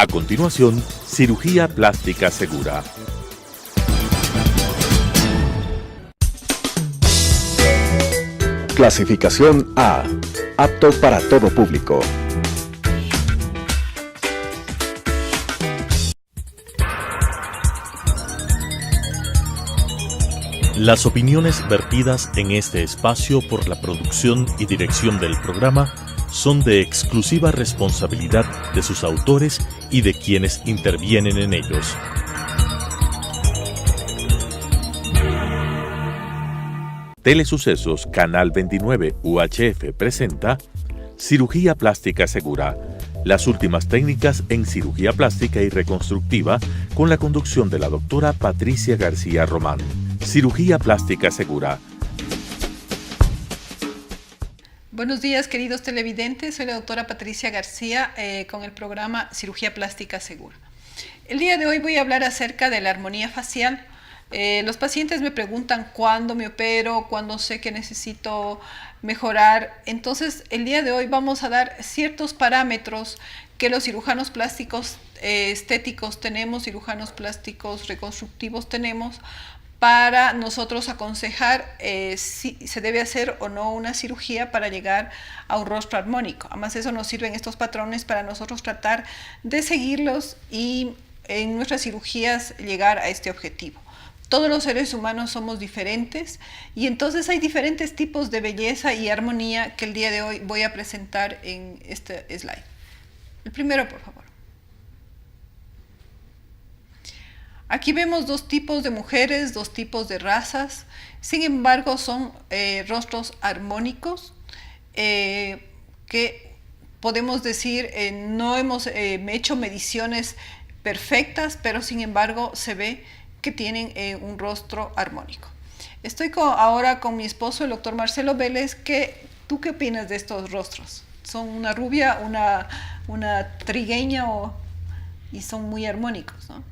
A continuación, cirugía plástica segura. Clasificación A. Apto para todo público. Las opiniones vertidas en este espacio por la producción y dirección del programa son de exclusiva responsabilidad de sus autores y de quienes intervienen en ellos. Telesucesos Canal 29 UHF presenta Cirugía Plástica Segura, las últimas técnicas en cirugía plástica y reconstructiva, con la conducción de la doctora Patricia García Román. Cirugía Plástica Segura. Buenos días, queridos televidentes. Soy la doctora Patricia García con el programa Cirugía Plástica Segura. El día de hoy voy a hablar acerca de la armonía facial. Los pacientes me preguntan cuándo me opero, cuándo sé que necesito mejorar. Entonces, el día de hoy vamos a dar ciertos parámetros que los cirujanos plásticos estéticos tenemos, cirujanos plásticos reconstructivos tenemos, para nosotros aconsejar si se debe hacer o no una cirugía para llegar a un rostro armónico. Además, eso nos sirven estos patrones para nosotros tratar de seguirlos y en nuestras cirugías llegar a este objetivo. Todos los seres humanos somos diferentes y entonces hay diferentes tipos de belleza y armonía que el día de hoy voy a presentar en este slide. El primero, por favor. Aquí vemos dos tipos de mujeres, dos tipos de razas. Sin embargo, son rostros armónicos que podemos decir no hemos hecho mediciones perfectas, pero sin embargo se ve que tienen un rostro armónico. Estoy ahora con mi esposo, el doctor Marcelo Vélez. ¿Tú qué opinas de estos rostros? Son una rubia, una trigueña y son muy armónicos, ¿no?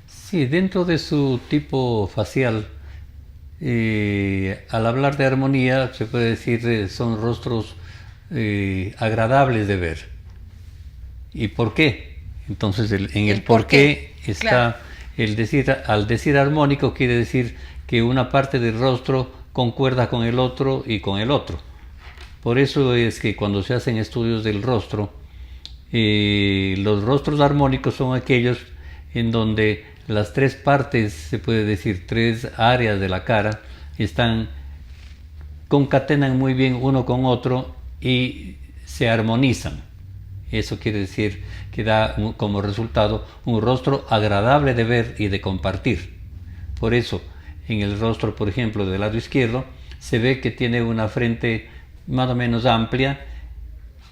Sí, dentro de su tipo facial, al hablar de armonía, se puede decir son rostros agradables de ver. ¿Y por qué? Entonces, en el por qué está... Claro. Al decir armónico quiere decir que una parte del rostro concuerda con el otro y con el otro. Por eso es que cuando se hacen estudios del rostro, los rostros armónicos son aquellos en donde las tres partes, se puede decir tres áreas de la cara, concatenan muy bien uno con otro y se armonizan. Eso quiere decir que da como resultado un rostro agradable de ver y de compartir. Por eso, en el rostro, por ejemplo, del lado izquierdo, se ve que tiene una frente más o menos amplia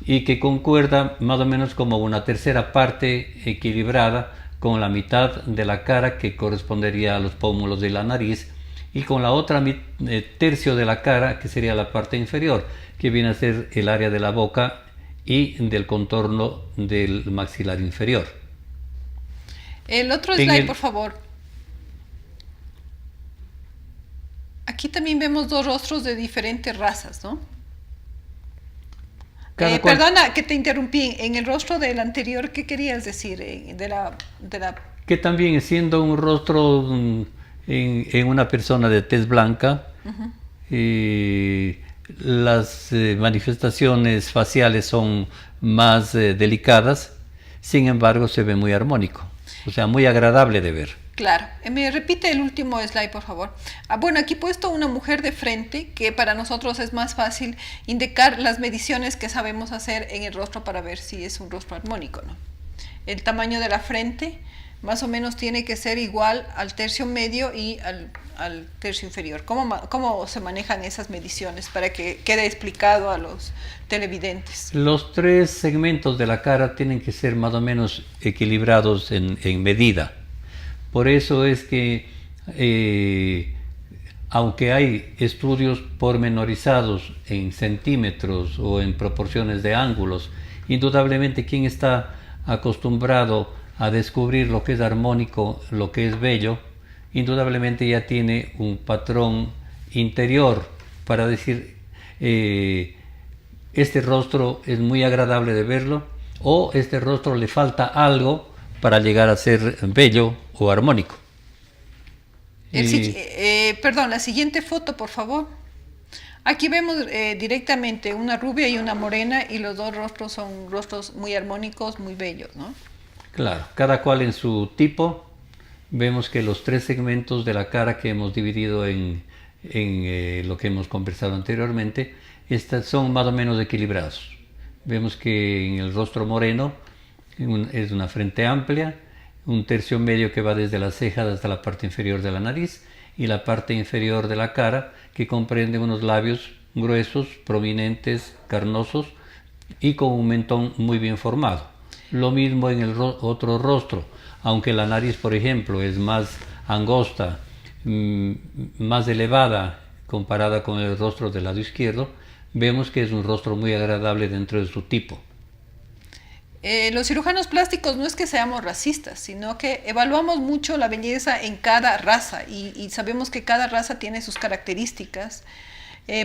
y que concuerda más o menos como una tercera parte equilibrada con la mitad de la cara, que correspondería a los pómulos de la nariz, y con la otra tercio de la cara, que sería la parte inferior, que viene a ser el área de la boca y del contorno del maxilar inferior. El otro slide, por favor. Aquí también vemos dos rostros de diferentes razas, ¿no? Perdona que te interrumpí. En el rostro del anterior, ¿qué querías decir? Que también, siendo un rostro en una persona de tez blanca, las manifestaciones faciales son más delicadas, sin embargo se ve muy armónico, o sea, muy agradable de ver. Claro. Me repite el último slide, por favor. Bueno, aquí he puesto una mujer de frente, que para nosotros es más fácil indicar las mediciones que sabemos hacer en el rostro para ver si es un rostro armónico, ¿no? El tamaño de la frente más o menos tiene que ser igual al tercio medio y al tercio inferior. ¿Cómo se manejan esas mediciones para que quede explicado a los televidentes? Los tres segmentos de la cara tienen que ser más o menos equilibrados en medida. Por eso es que, aunque hay estudios pormenorizados en centímetros o en proporciones de ángulos, indudablemente quien está acostumbrado a descubrir lo que es armónico, lo que es bello, indudablemente ya tiene un patrón interior para decir este rostro es muy agradable de verlo, o este rostro le falta algo para llegar a ser bello o armónico. Perdón, la siguiente foto, por favor. Aquí vemos directamente una rubia y una morena, y los dos rostros son rostros muy armónicos, muy bellos, ¿no? Claro, cada cual en su tipo. Vemos que los tres segmentos de la cara que hemos dividido en lo que hemos conversado anteriormente, son más o menos equilibrados. Vemos que en el rostro moreno es una frente amplia, un tercio medio que va desde las cejas hasta la parte inferior de la nariz, y la parte inferior de la cara que comprende unos labios gruesos, prominentes, carnosos y con un mentón muy bien formado. Lo mismo en el otro rostro, aunque la nariz, por ejemplo, es más angosta, más elevada comparada con el rostro del lado izquierdo, vemos que es un rostro muy agradable dentro de su tipo. Los cirujanos plásticos no es que seamos racistas, sino que evaluamos mucho la belleza en cada raza, y sabemos que cada raza tiene sus características.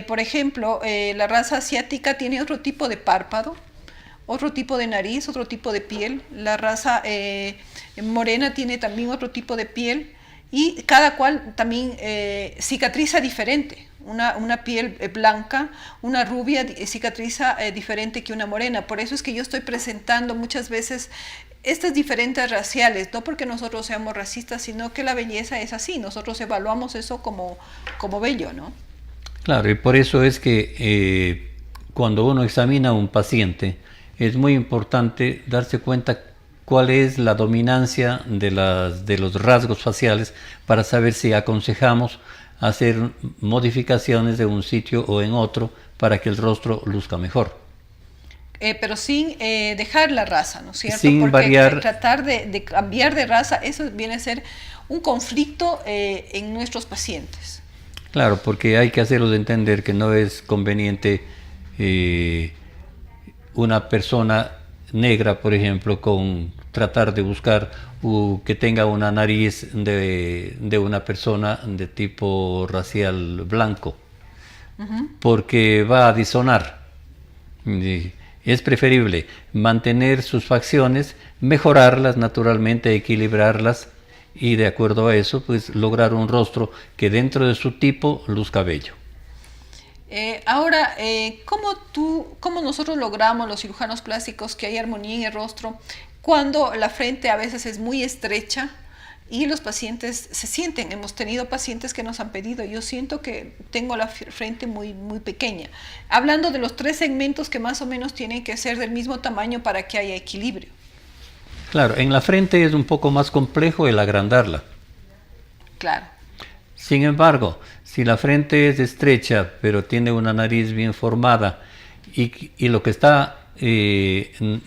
Por ejemplo, la raza asiática tiene otro tipo de párpado, otro tipo de nariz, otro tipo de piel. La raza morena tiene también otro tipo de piel, y cada cual también cicatriza diferente. Una piel blanca, una rubia cicatriza diferente que una morena. Por eso es que yo estoy presentando muchas veces estas diferentes raciales, no porque nosotros seamos racistas, sino que la belleza es así. Nosotros evaluamos eso como bello, ¿no? Claro, y por eso es que cuando uno examina a un paciente, es muy importante darse cuenta cuál es la dominancia de los rasgos faciales, para saber si aconsejamos hacer modificaciones de un sitio o en otro para que el rostro luzca mejor. Pero sin dejar la raza, ¿no es cierto? Sin porque variar. Tratar de cambiar de raza, eso viene a ser un conflicto en nuestros pacientes. Claro, porque hay que hacerlos entender que no es conveniente una persona negra, por ejemplo, tratar de buscar que tenga una nariz de una persona de tipo racial blanco, porque va a disonar. Es preferible mantener sus facciones, mejorarlas naturalmente, equilibrarlas, y de acuerdo a eso, pues lograr un rostro que dentro de su tipo luzca bello. Ahora, ¿cómo nosotros logramos, los cirujanos plásticos, que haya armonía en el rostro cuando la frente a veces es muy estrecha y los pacientes se sienten? Hemos tenido pacientes que nos han pedido: yo siento que tengo la frente muy, muy pequeña. Hablando de los tres segmentos que más o menos tienen que ser del mismo tamaño para que haya equilibrio. Claro, en la frente es un poco más complejo el agrandarla. Claro. Sin embargo, si la frente es estrecha, pero tiene una nariz bien formada, y lo que está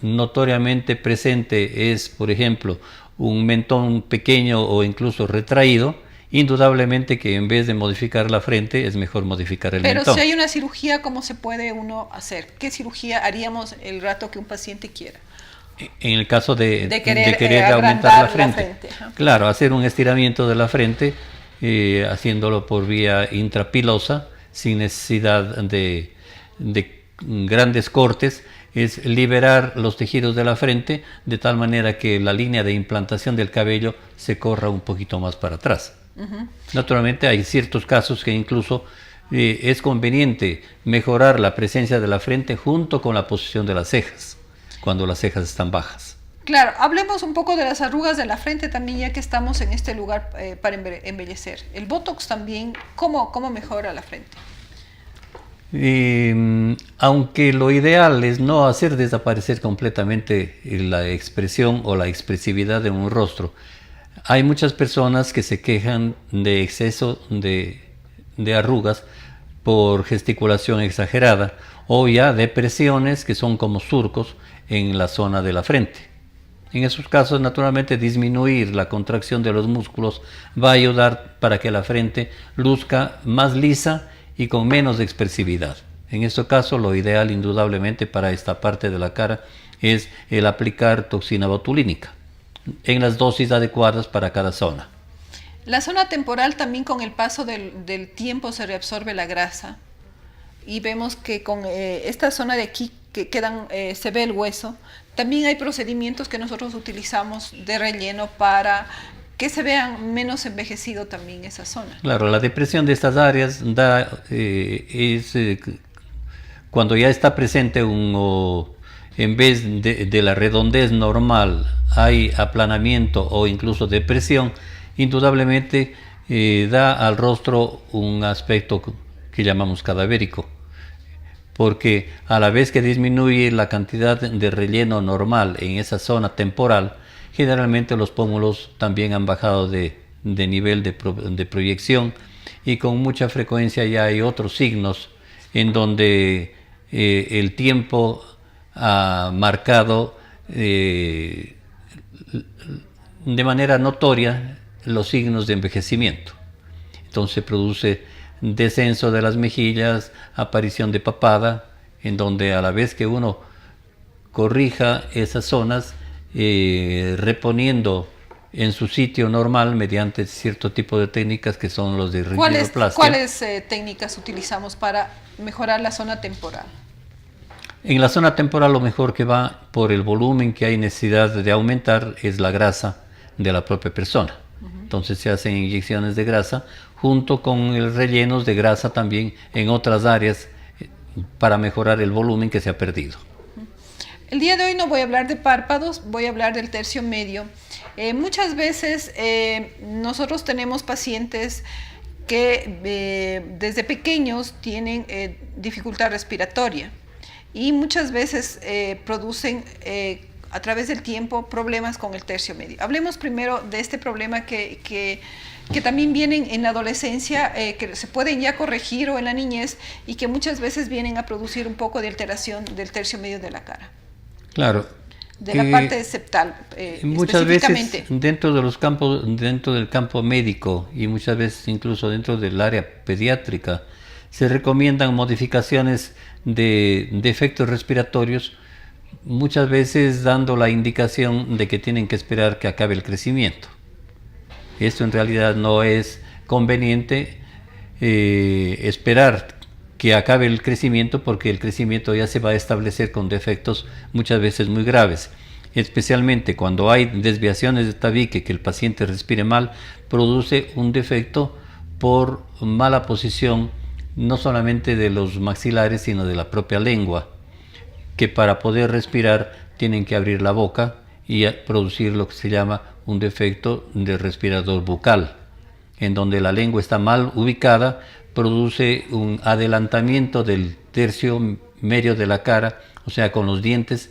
notoriamente presente es, por ejemplo, un mentón pequeño o incluso retraído, indudablemente que en vez de modificar la frente, es mejor modificar el mentón. Pero si hay una cirugía, ¿cómo se puede uno hacer? ¿Qué cirugía haríamos el rato que un paciente quiera? En el caso de querer aumentar la frente. Claro, hacer un estiramiento de la frente, haciéndolo por vía intrapilosa, sin necesidad de grandes cortes, es liberar los tejidos de la frente de tal manera que la línea de implantación del cabello se corra un poquito más para atrás. Naturalmente hay ciertos casos que incluso es conveniente mejorar la presencia de la frente junto con la posición de las cejas, cuando las cejas están bajas. Claro, hablemos un poco de las arrugas de la frente también, ya que estamos en este lugar para embellecer. El Botox también, ¿cómo mejora la frente? Aunque lo ideal es no hacer desaparecer completamente la expresión o la expresividad de un rostro, hay muchas personas que se quejan de exceso de arrugas por gesticulación exagerada, o ya depresiones que son como surcos en la zona de la frente. En esos casos, naturalmente, disminuir la contracción de los músculos va a ayudar para que la frente luzca más lisa y con menos expresividad. En este caso, lo ideal indudablemente para esta parte de la cara es el aplicar toxina botulínica en las dosis adecuadas para cada zona. La zona temporal también, con el paso del tiempo, se reabsorbe la grasa, y vemos que con esta zona de aquí que se ve el hueso, también hay procedimientos que nosotros utilizamos de relleno para que se vean menos envejecido también esa zona. Claro, la depresión de estas áreas cuando ya está presente en vez de la redondez normal, hay aplanamiento o incluso depresión, indudablemente da al rostro un aspecto que llamamos cadavérico, porque a la vez que disminuye la cantidad de relleno normal en esa zona temporal, generalmente los pómulos también han bajado de nivel de proyección, y con mucha frecuencia ya hay otros signos en donde el tiempo ha marcado de manera notoria los signos de envejecimiento. Entonces se produce descenso de las mejillas, aparición de papada, en donde a la vez que uno corrija esas zonas, reponiendo en su sitio normal mediante cierto tipo de técnicas que son los de rinoplastia. ¿Cuáles técnicas utilizamos para mejorar la zona temporal? En la zona temporal lo mejor que va por el volumen que hay necesidad de aumentar es la grasa de la propia persona. Entonces se hacen inyecciones de grasa junto con el rellenos de grasa también en otras áreas para mejorar el volumen que se ha perdido. El día de hoy no voy a hablar de párpados, voy a hablar del tercio medio. Muchas veces nosotros tenemos pacientes que desde pequeños tienen dificultad respiratoria y muchas veces producen a través del tiempo problemas con el tercio medio. Hablemos primero de este problema que también vienen en la adolescencia, que se pueden ya corregir, o en la niñez, y que muchas veces vienen a producir un poco de alteración del tercio medio de la cara. Claro. De la parte septal, muchas veces dentro del campo médico y muchas veces incluso dentro del área pediátrica se recomiendan modificaciones de defectos respiratorios, muchas veces dando la indicación de que tienen que esperar que acabe el crecimiento. Esto en realidad no es conveniente esperar que acabe el crecimiento, porque el crecimiento ya se va a establecer con defectos muchas veces muy graves, especialmente cuando hay desviaciones de tabique, que el paciente respire mal, produce un defecto por mala posición no solamente de los maxilares sino de la propia lengua, que para poder respirar tienen que abrir la boca y producir lo que se llama un defecto de respirador bucal, en donde la lengua está mal ubicada, produce un adelantamiento del tercio medio de la cara, o sea, con los dientes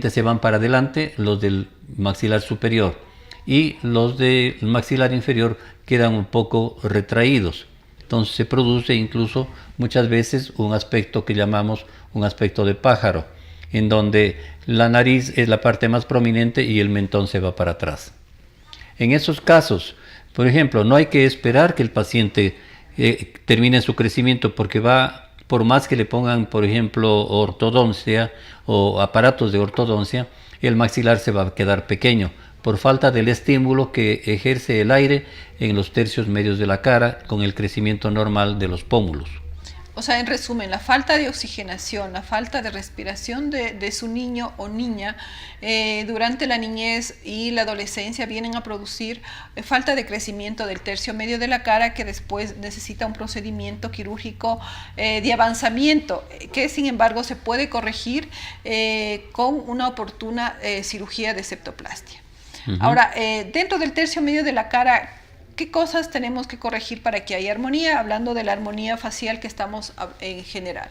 se van para adelante, los del maxilar superior, y los del maxilar inferior quedan un poco retraídos. Entonces se produce incluso muchas veces un aspecto que llamamos un aspecto de pájaro, en donde la nariz es la parte más prominente y el mentón se va para atrás. En esos casos, por ejemplo, no hay que esperar que el paciente termine su crecimiento, porque por más que le pongan, por ejemplo, ortodoncia o aparatos de ortodoncia, el maxilar se va a quedar pequeño por falta del estímulo que ejerce el aire en los tercios medios de la cara con el crecimiento normal de los pómulos. O sea, en resumen, la falta de oxigenación, la falta de respiración de su niño o niña durante la niñez y la adolescencia vienen a producir falta de crecimiento del tercio medio de la cara, que después necesita un procedimiento quirúrgico de avanzamiento, que sin embargo se puede corregir con una oportuna cirugía de septoplastia. Ahora, dentro del tercio medio de la cara, ¿qué cosas tenemos que corregir para que haya armonía? Hablando de la armonía facial que estamos en general.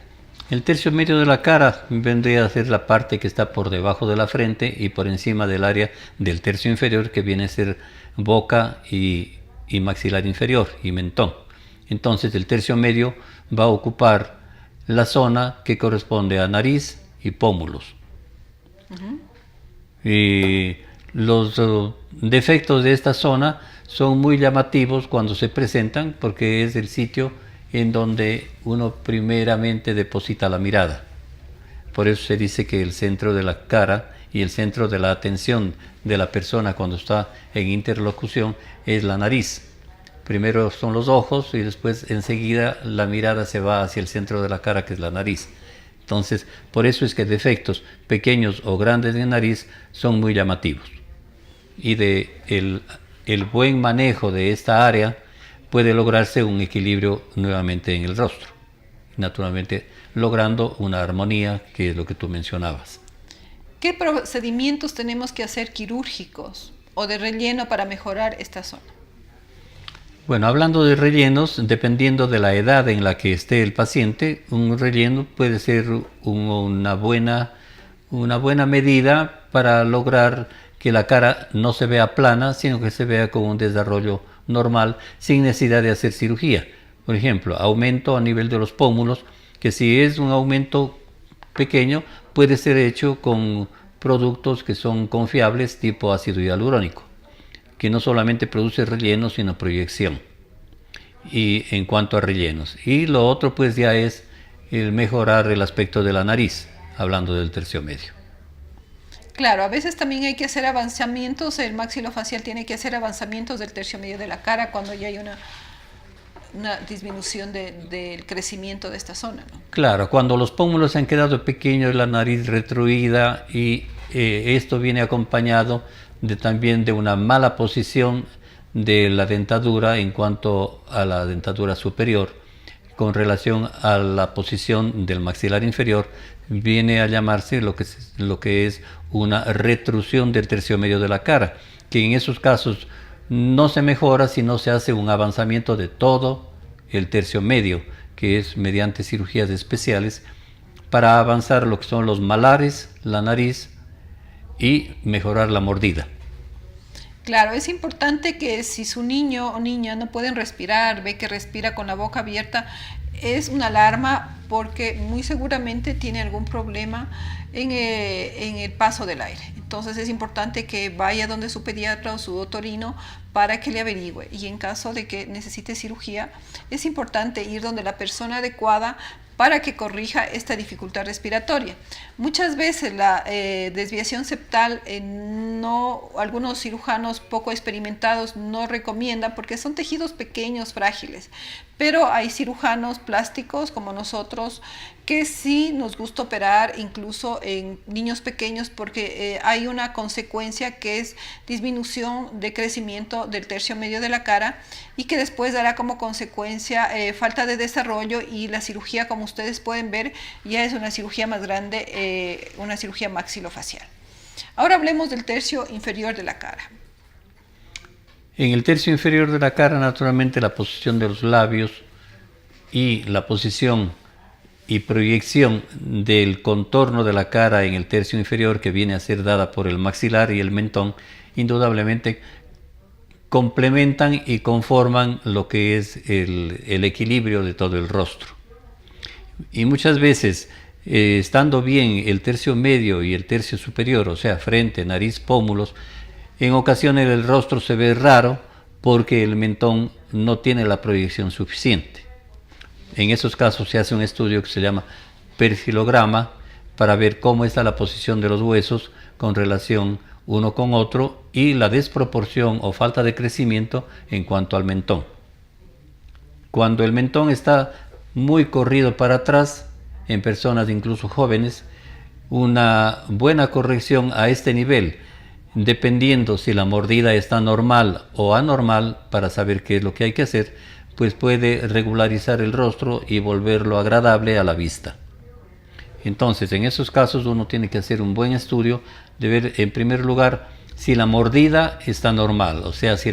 El tercio medio de la cara vendría a ser la parte que está por debajo de la frente y por encima del área del tercio inferior, que viene a ser boca y maxilar inferior y mentón. Entonces el tercio medio va a ocupar la zona que corresponde a nariz y pómulos. Y los defectos de esta zona son muy llamativos cuando se presentan, porque es el sitio en donde uno primeramente deposita la mirada. Por eso se dice que el centro de la cara y el centro de la atención de la persona cuando está en interlocución es la nariz. Primero son los ojos y después enseguida la mirada se va hacia el centro de la cara, que es la nariz. Entonces, por eso es que defectos pequeños o grandes de nariz son muy llamativos. Y el buen manejo de esta área puede lograrse un equilibrio nuevamente en el rostro, naturalmente logrando una armonía, que es lo que tú mencionabas. ¿Qué procedimientos tenemos que hacer quirúrgicos o de relleno para mejorar esta zona? Bueno, hablando de rellenos, dependiendo de la edad en la que esté el paciente, un relleno puede ser una buena medida para lograr que la cara no se vea plana, sino que se vea con un desarrollo normal, sin necesidad de hacer cirugía. Por ejemplo, aumento a nivel de los pómulos, que si es un aumento pequeño, puede ser hecho con productos que son confiables, tipo ácido hialurónico, que no solamente produce relleno, sino proyección. Y en cuanto a rellenos. Y lo otro pues ya es el mejorar el aspecto de la nariz, hablando del tercio medio. Claro, a veces también hay que hacer avanzamientos, el maxilofacial tiene que hacer avanzamientos del tercio medio de la cara cuando ya hay una disminución del crecimiento de esta zona, ¿no? Claro, cuando los pómulos se han quedado pequeños, la nariz retruida, y esto viene acompañado también de una mala posición de la dentadura en cuanto a la dentadura superior, con relación a la posición del maxilar inferior, viene a llamarse lo que es una retrusión del tercio medio de la cara, que en esos casos no se mejora si no se hace un avanzamiento de todo el tercio medio, que es mediante cirugías especiales, para avanzar lo que son los malares, la nariz, y mejorar la mordida. Claro, es importante que si su niño o niña no pueden respirar, ve que respira con la boca abierta, es una alarma porque muy seguramente tiene algún problema en el paso del aire. Entonces es importante que vaya donde su pediatra o su otorrino para que le averigüe. Y en caso de que necesite cirugía, es importante ir donde la persona adecuada para que corrija esta dificultad respiratoria. Muchas veces la desviación septal, algunos cirujanos poco experimentados no recomiendan porque son tejidos pequeños, frágiles, pero hay cirujanos plásticos como nosotros que sí nos gusta operar incluso en niños pequeños porque hay una consecuencia que es disminución de crecimiento del tercio medio de la cara y que después dará como consecuencia falta de desarrollo, y la cirugía, como ustedes pueden ver, ya es una cirugía más grande, una cirugía maxilofacial. Ahora hablemos del tercio inferior de la cara. En el tercio inferior de la cara, naturalmente, la posición de los labios y la posición y proyección del contorno de la cara en el tercio inferior, que viene a ser dada por el maxilar y el mentón, indudablemente complementan y conforman lo que es el equilibrio de todo el rostro. Y muchas veces, estando bien el tercio medio y el tercio superior, o sea, frente, nariz, pómulos, en ocasiones el rostro se ve raro porque el mentón no tiene la proyección suficiente. En esos casos se hace un estudio que se llama perfilograma para ver cómo está la posición de los huesos con relación uno con otro y la desproporción o falta de crecimiento en cuanto al mentón. Cuando el mentón está muy corrido para atrás, en personas incluso jóvenes, una buena corrección a este nivel, dependiendo si la mordida está normal o anormal, para saber qué es lo que hay que hacer, pues puede regularizar el rostro y volverlo agradable a la vista. Entonces, en esos casos uno tiene que hacer un buen estudio de ver, en primer lugar, si la mordida está normal, o sea, si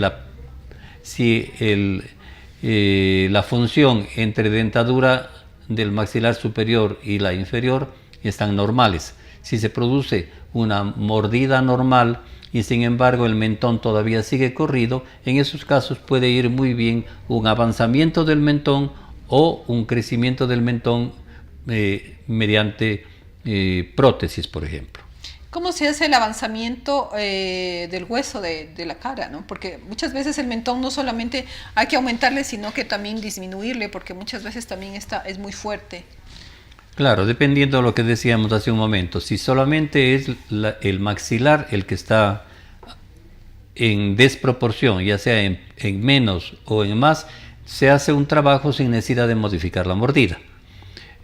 la función entre dentadura del maxilar superior y la inferior están normales. Si se produce una mordida normal y sin embargo el mentón todavía sigue corrido, en esos casos puede ir muy bien un avanzamiento del mentón o un crecimiento del mentón mediante prótesis, por ejemplo. ¿Cómo se hace el avanzamiento del hueso de la cara, ¿no? Porque muchas veces el mentón no solamente hay que aumentarle, sino que también disminuirle, porque muchas veces también es muy fuerte. Claro, dependiendo de lo que decíamos hace un momento. Si solamente es el maxilar el que está en desproporción, ya sea en menos o en más, se hace un trabajo sin necesidad de modificar la mordida.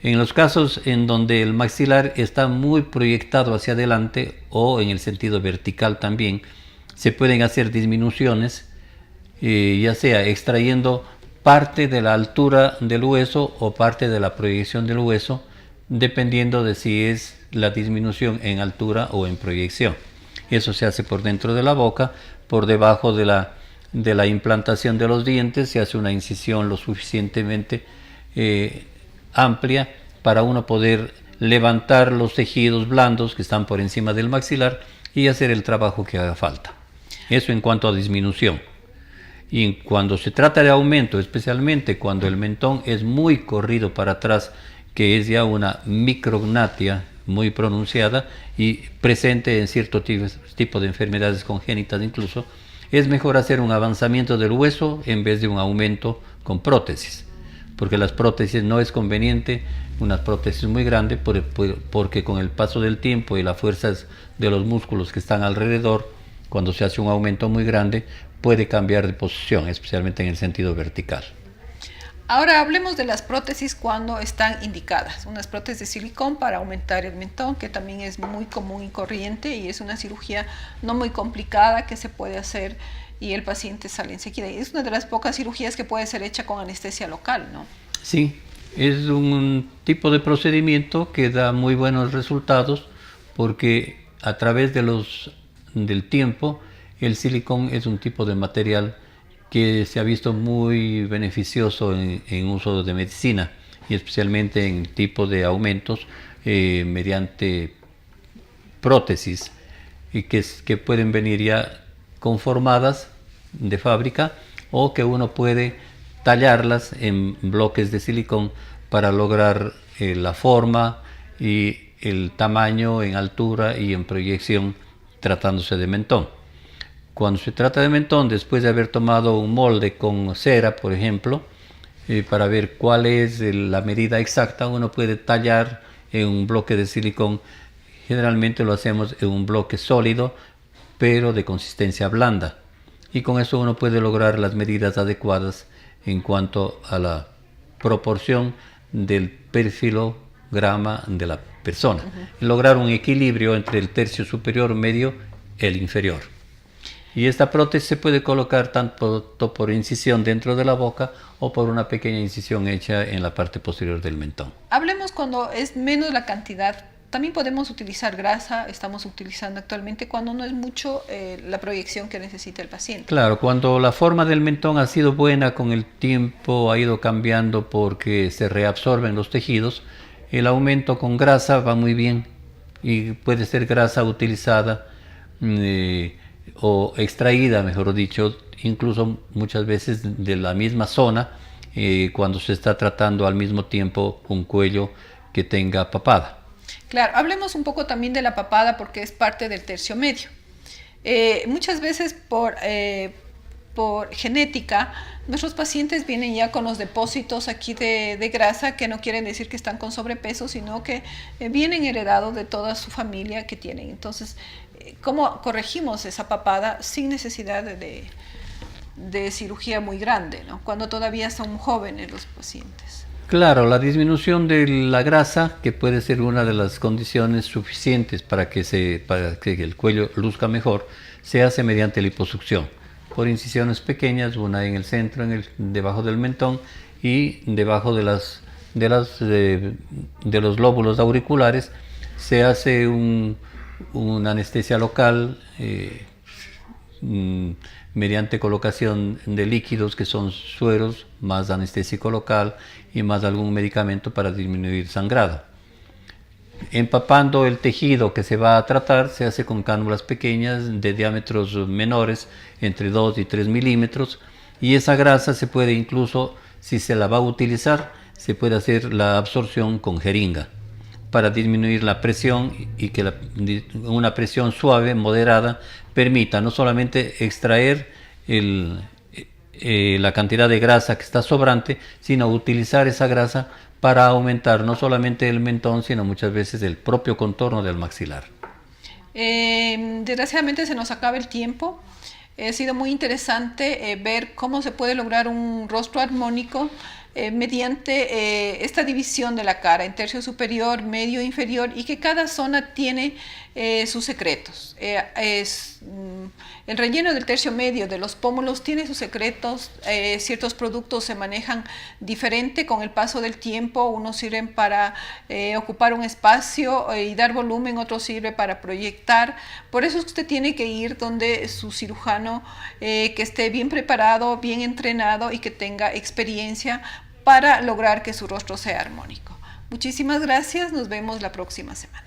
En los casos en donde el maxilar está muy proyectado hacia adelante o en el sentido vertical también, se pueden hacer disminuciones, ya sea extrayendo parte de la altura del hueso o parte de la proyección del hueso, dependiendo de si es la disminución en altura o en proyección. Eso se hace por dentro de la boca, por debajo de la implantación de los dientes, se hace una incisión lo suficientemente amplia para uno poder levantar los tejidos blandos que están por encima del maxilar y hacer el trabajo que haga falta. Eso en cuanto a disminución. Y cuando se trata de aumento, especialmente cuando el mentón es muy corrido para atrás, que es ya una micrognatia muy pronunciada y presente en cierto tipo de enfermedades congénitas incluso, es mejor hacer un avanzamiento del hueso en vez de un aumento con prótesis, porque las prótesis no es conveniente, una prótesis muy grande, porque con el paso del tiempo y las fuerzas de los músculos que están alrededor, cuando se hace un aumento muy grande, puede cambiar de posición, especialmente en el sentido vertical. Ahora hablemos de las prótesis cuando están indicadas. Unas prótesis de silicón para aumentar el mentón, que también es muy común y corriente y es una cirugía no muy complicada que se puede hacer y el paciente sale enseguida. Y es una de las pocas cirugías que puede ser hecha con anestesia local, ¿no? Sí, es un tipo de procedimiento que da muy buenos resultados porque a través del tiempo el silicón es un tipo de material que se ha visto muy beneficioso en uso de medicina y especialmente en tipo de aumentos mediante prótesis y que pueden venir ya conformadas de fábrica o que uno puede tallarlas en bloques de silicón para lograr la forma y el tamaño en altura y en proyección tratándose de mentón. Cuando se trata de mentón, después de haber tomado un molde con cera, por ejemplo, para ver cuál es la medida exacta, uno puede tallar en un bloque de silicón. Generalmente lo hacemos en un bloque sólido, pero de consistencia blanda. Y con eso uno puede lograr las medidas adecuadas en cuanto a la proporción del perfilograma de la persona. Lograr un equilibrio entre el tercio superior, medio y el inferior. Y esta prótesis se puede colocar tanto por incisión dentro de la boca o por una pequeña incisión hecha en la parte posterior del mentón. Hablemos cuando es menos la cantidad. También podemos utilizar grasa, estamos utilizando actualmente cuando no es mucho la proyección que necesita el paciente. Claro, cuando la forma del mentón ha sido buena, con el tiempo ha ido cambiando porque se reabsorben los tejidos, el aumento con grasa va muy bien y puede ser grasa utilizada o extraída, mejor dicho, incluso muchas veces de la misma zona cuando se está tratando al mismo tiempo un cuello que tenga papada. Claro, hablemos un poco también de la papada porque es parte del tercio medio. Muchas veces por genética, nuestros pacientes vienen ya con los depósitos aquí de grasa que no quieren decir que están con sobrepeso, sino que vienen heredados de toda su familia que tienen. Entonces, ¿cómo corregimos esa papada sin necesidad de cirugía muy grande, ¿no? Cuando todavía son jóvenes los pacientes? Claro, la disminución de la grasa, que puede ser una de las condiciones suficientes para que el cuello luzca mejor, se hace mediante liposucción, por incisiones pequeñas, una en el centro, debajo del mentón y debajo de los lóbulos auriculares. Se hace una anestesia local mediante colocación de líquidos que son sueros, más anestésico local y más algún medicamento para disminuir sangrado. Empapando el tejido que se va a tratar se hace con cánulas pequeñas de diámetros menores, entre 2 y 3 milímetros, y esa grasa se puede incluso, si se la va a utilizar, se puede hacer la absorción con jeringa para disminuir la presión y que una presión suave, moderada, permita no solamente extraer la cantidad de grasa que está sobrante, sino utilizar esa grasa para aumentar no solamente el mentón, sino muchas veces el propio contorno del maxilar. Desgraciadamente se nos acaba el tiempo. Ha sido muy interesante ver cómo se puede lograr un rostro armónico mediante esta división de la cara en tercio superior, medio e inferior, y que cada zona tiene sus secretos. El relleno del tercio medio de los pómulos tiene sus secretos. Ciertos productos se manejan diferente con el paso del tiempo. Unos sirven para ocupar un espacio y dar volumen, otros sirve para proyectar. Por eso es que usted tiene que ir donde su cirujano que esté bien preparado, bien entrenado y que tenga experiencia para lograr que su rostro sea armónico. Muchísimas gracias, nos vemos la próxima semana.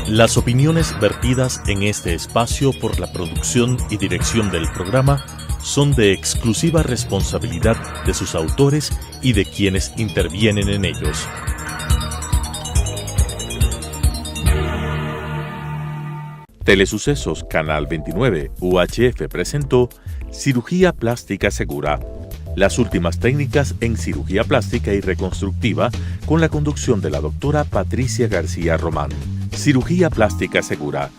Las opiniones vertidas en este espacio por la producción y dirección del programa son de exclusiva responsabilidad de sus autores y de quienes intervienen en ellos. Telesucesos Canal 29 UHF presentó Cirugía Plástica Segura. Las últimas técnicas en cirugía plástica y reconstructiva con la conducción de la doctora Patricia García Román. Cirugía Plástica Segura,